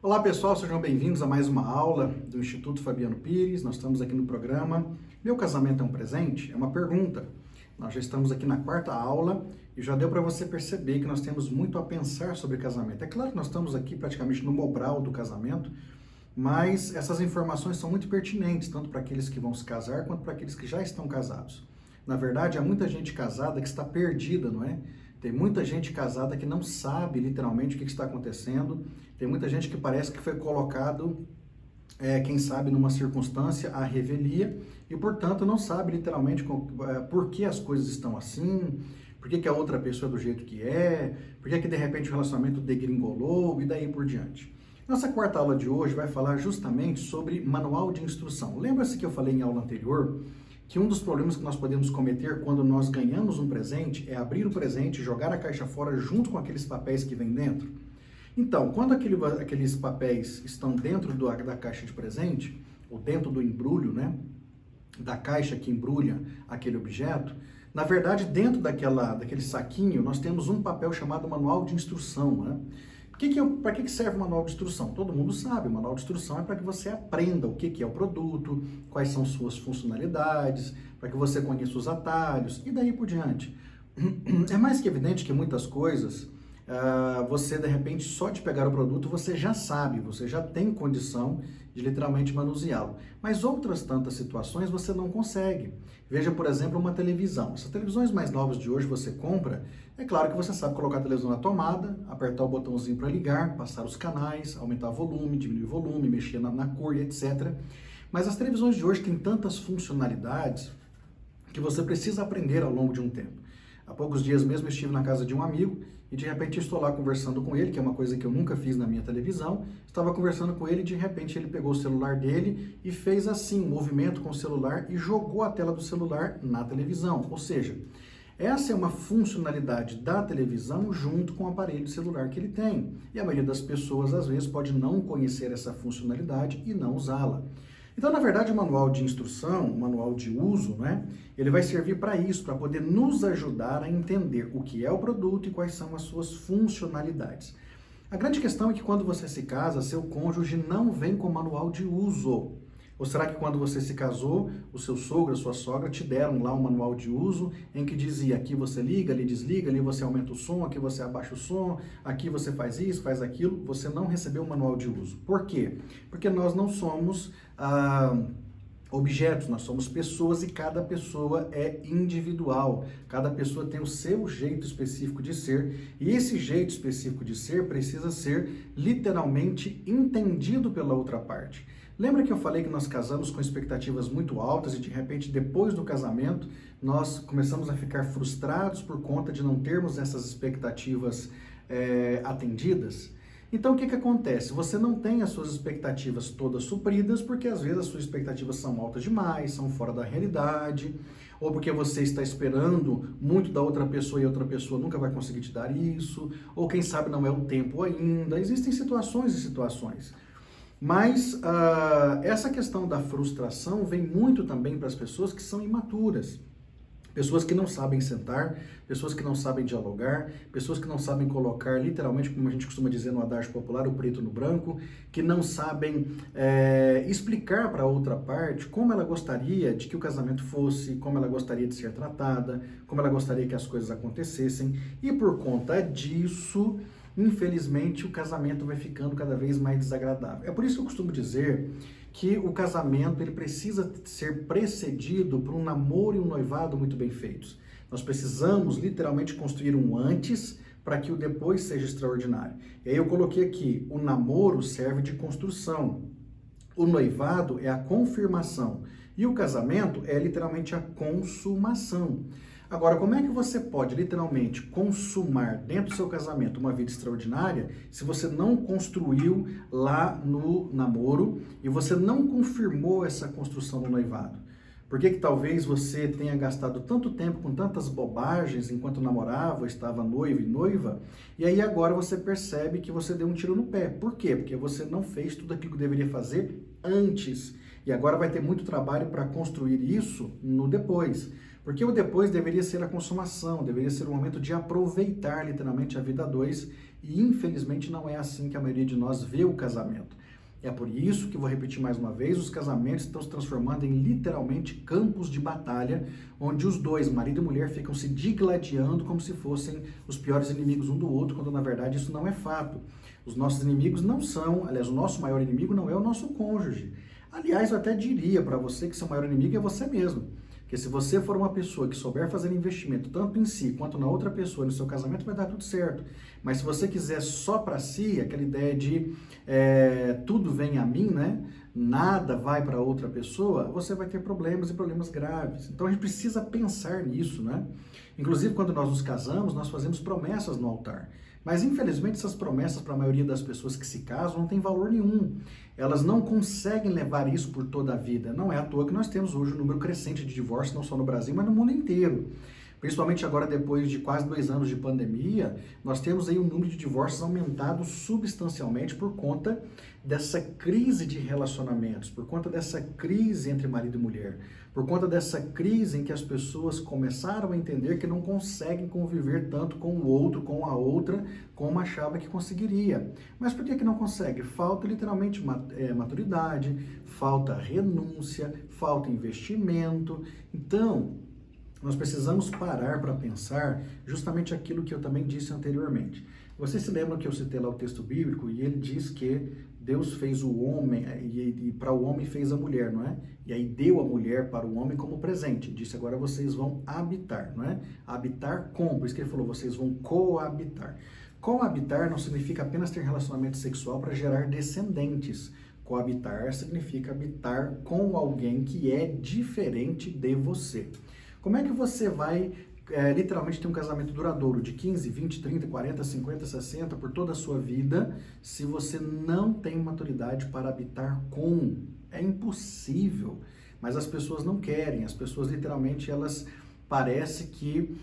Olá pessoal, sejam bem-vindos a mais uma aula do Instituto Fabiano Pires. Nós estamos aqui no programa Meu Casamento é um Presente? É uma pergunta. Nós já estamos aqui na quarta aula e já deu para você perceber que nós temos muito a pensar sobre casamento. É claro que nós estamos aqui praticamente no Mobral do casamento, mas essas informações são muito pertinentes, tanto para aqueles que vão se casar quanto para aqueles que já estão casados. Na verdade, há muita gente casada que está perdida, não é? Tem muita gente casada que não sabe literalmente o que está acontecendo. Tem muita gente que parece que foi colocado, quem sabe, numa circunstância à revelia e, portanto, não sabe literalmente por que as coisas estão assim, por que a outra pessoa é do jeito que é, por que de repente o relacionamento degringolou e daí por diante. Nossa quarta aula de hoje vai falar justamente sobre manual de instrução. Lembra-se que eu falei em aula anterior que um dos problemas que nós podemos cometer quando nós ganhamos um presente é abrir o presente, jogar a caixa fora junto com aqueles papéis que vem dentro? Então, quando aqueles papéis estão dentro da caixa de presente, ou dentro do embrulho, né, da caixa que embrulha aquele objeto, na verdade, dentro daquele saquinho, nós temos um papel chamado manual de instrução, né? Para que serve o manual de instrução? Todo mundo sabe, o manual de instrução é para que você aprenda o que é o produto, quais são suas funcionalidades, para que você conheça os atalhos e daí por diante. É mais que evidente que muitas coisas, você de repente só de pegar o produto você já sabe, você já tem condição de literalmente manuseá-lo. Mas outras tantas situações você não consegue. Veja, por exemplo, uma televisão. Essas televisões mais novas de hoje você compra, é claro que você sabe colocar a televisão na tomada, apertar o botãozinho para ligar, passar os canais, aumentar o volume, diminuir o volume, mexer na cor e etc. Mas as televisões de hoje têm tantas funcionalidades que você precisa aprender ao longo de um tempo. Há poucos dias mesmo eu estive na casa de um amigo e de repente estou lá conversando com ele, que é uma coisa que eu nunca fiz na minha televisão. Estava conversando com ele e de repente ele pegou o celular dele e fez assim, um movimento com o celular e jogou a tela do celular na televisão. Ou seja, essa é uma funcionalidade da televisão junto com o aparelho celular que ele tem. E a maioria das pessoas às vezes pode não conhecer essa funcionalidade e não usá-la. Então, na verdade, o manual de instrução, o manual de uso, né, ele vai servir para isso, para poder nos ajudar a entender o que é o produto e quais são as suas funcionalidades. A grande questão é que quando você se casa, seu cônjuge não vem com manual de uso. Ou será que quando você se casou, o seu sogro, a sua sogra te deram lá um manual de uso em que dizia aqui você liga, ali desliga, ali você aumenta o som, aqui você abaixa o som, aqui você faz isso, faz aquilo. Você não recebeu o manual de uso. Por quê? Porque nós não somos objetos, nós somos pessoas e cada pessoa é individual. Cada pessoa tem o seu jeito específico de ser e esse jeito específico de ser precisa ser literalmente entendido pela outra parte. Lembra que eu falei que nós casamos com expectativas muito altas e de repente depois do casamento nós começamos a ficar frustrados por conta de não termos essas expectativas atendidas? Então o que acontece? Você não tem as suas expectativas todas supridas porque às vezes as suas expectativas são altas demais, são fora da realidade, ou porque você está esperando muito da outra pessoa e a outra pessoa nunca vai conseguir te dar isso, ou quem sabe não é o tempo ainda. Existem situações e situações. Mas essa questão da frustração vem muito também para as pessoas que são imaturas. Pessoas que não sabem sentar, pessoas que não sabem dialogar, pessoas que não sabem colocar, literalmente, como a gente costuma dizer no adágio popular, o preto no branco, que não sabem explicar para a outra parte como ela gostaria de que o casamento fosse, como ela gostaria de ser tratada, como ela gostaria que as coisas acontecessem, e por conta disso, infelizmente, o casamento vai ficando cada vez mais desagradável. É por isso que eu costumo dizer que o casamento ele precisa ser precedido por um namoro e um noivado muito bem feitos. Nós precisamos literalmente construir um antes para que o depois seja extraordinário. E aí eu coloquei aqui, o namoro serve de construção, o noivado é a confirmação e o casamento é literalmente a consumação. Agora, como é que você pode literalmente consumar dentro do seu casamento uma vida extraordinária se você não construiu lá no namoro e você não confirmou essa construção no noivado? Por que talvez você tenha gastado tanto tempo com tantas bobagens enquanto namorava, estava noivo e noiva, e aí agora você percebe que você deu um tiro no pé? Por quê? Porque você não fez tudo aquilo que deveria fazer antes. E agora vai ter muito trabalho para construir isso no depois. Porque o depois deveria ser a consumação, deveria ser o momento de aproveitar literalmente a vida a dois E infelizmente não é assim que a maioria de nós vê o casamento. É por isso que, vou repetir mais uma vez, os casamentos estão se transformando em literalmente campos de batalha, onde os dois, marido e mulher, ficam se digladiando como se fossem os piores inimigos um do outro, quando na verdade isso não é fato. Os nossos inimigos não são, aliás, o nosso maior inimigo não é o nosso cônjuge. Aliás, eu até diria para você que seu maior inimigo é você mesmo. Porque se você for uma pessoa que souber fazer investimento tanto em si quanto na outra pessoa, no seu casamento vai dar tudo certo. Mas se você quiser só para si, aquela ideia de tudo vem a mim, né? Nada vai para outra pessoa, você vai ter problemas e problemas graves. Então a gente precisa pensar nisso, né? Inclusive, quando nós nos casamos, nós fazemos promessas no altar. Mas, infelizmente, essas promessas, para a maioria das pessoas que se casam, não têm valor nenhum. Elas não conseguem levar isso por toda a vida. Não é à toa que nós temos hoje um número crescente de divórcios, não só no Brasil, mas no mundo inteiro. Principalmente agora, depois de quase 2 anos de pandemia, nós temos aí um número de divórcios aumentado substancialmente por conta dessa crise de relacionamentos, por conta dessa crise entre marido e mulher, por conta dessa crise em que as pessoas começaram a entender que não conseguem conviver tanto com o outro, com a outra, como achava que conseguiria. Mas por que não consegue? Falta literalmente maturidade, falta renúncia, falta investimento. Então, nós precisamos parar para pensar justamente aquilo que eu também disse anteriormente. Vocês se lembram que eu citei lá o texto bíblico e ele diz que Deus fez o homem e para o homem fez a mulher, não é? E aí deu a mulher para o homem como presente. Disse, agora vocês vão habitar, não é? Habitar com, por isso que ele falou, vocês vão coabitar. Coabitar não significa apenas ter relacionamento sexual para gerar descendentes. Coabitar significa habitar com alguém que é diferente de você. Como é que você vai literalmente ter um casamento duradouro de 15, 20, 30, 40, 50, 60 por toda a sua vida se você não tem maturidade para habitar com? É impossível, mas as pessoas não querem, as pessoas literalmente elas parece que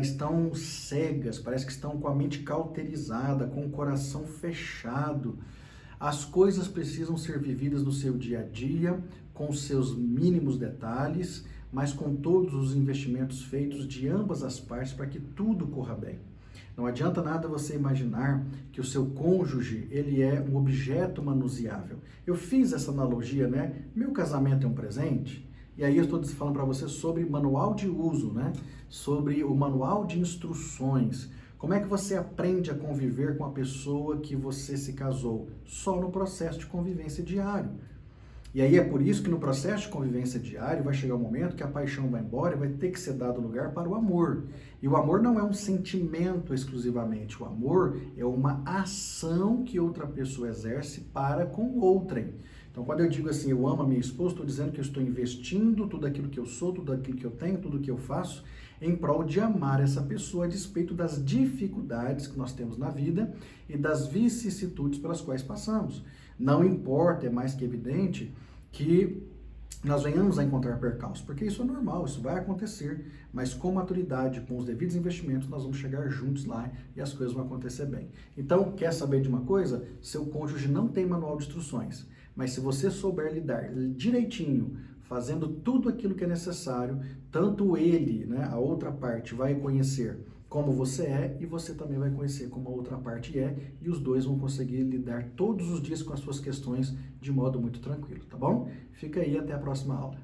estão cegas, parece que estão com a mente cauterizada, com o coração fechado. As coisas precisam ser vividas no seu dia a dia, com os seus mínimos detalhes, mas com todos os investimentos feitos de ambas as partes para que tudo corra bem. Não adianta nada você imaginar que o seu cônjuge, ele é um objeto manuseável. Eu fiz essa analogia, né? Meu casamento é um presente, e aí eu estou falando para você sobre manual de uso, né? Sobre o manual de instruções. Como é que você aprende a conviver com a pessoa que você se casou? Só no processo de convivência diário. E aí é por isso que no processo de convivência diário vai chegar um momento que a paixão vai embora e vai ter que ser dado lugar para o amor. E o amor não é um sentimento exclusivamente, o amor é uma ação que outra pessoa exerce para com outrem. Então quando eu digo assim, eu amo a minha esposa, estou dizendo que eu estou investindo tudo aquilo que eu sou, tudo aquilo que eu tenho, tudo que eu faço, em prol de amar essa pessoa a despeito das dificuldades que nós temos na vida e das vicissitudes pelas quais passamos. Não importa, é mais que evidente, que nós venhamos a encontrar percalços, porque isso é normal, isso vai acontecer, mas com maturidade, com os devidos investimentos, nós vamos chegar juntos lá e as coisas vão acontecer bem. Então, quer saber de uma coisa? Seu cônjuge não tem manual de instruções, mas se você souber lidar direitinho, fazendo tudo aquilo que é necessário, tanto ele, né, a outra parte, vai conhecer como você é e você também vai conhecer como a outra parte é e os dois vão conseguir lidar todos os dias com as suas questões de modo muito tranquilo, tá bom? Fica aí, até a próxima aula.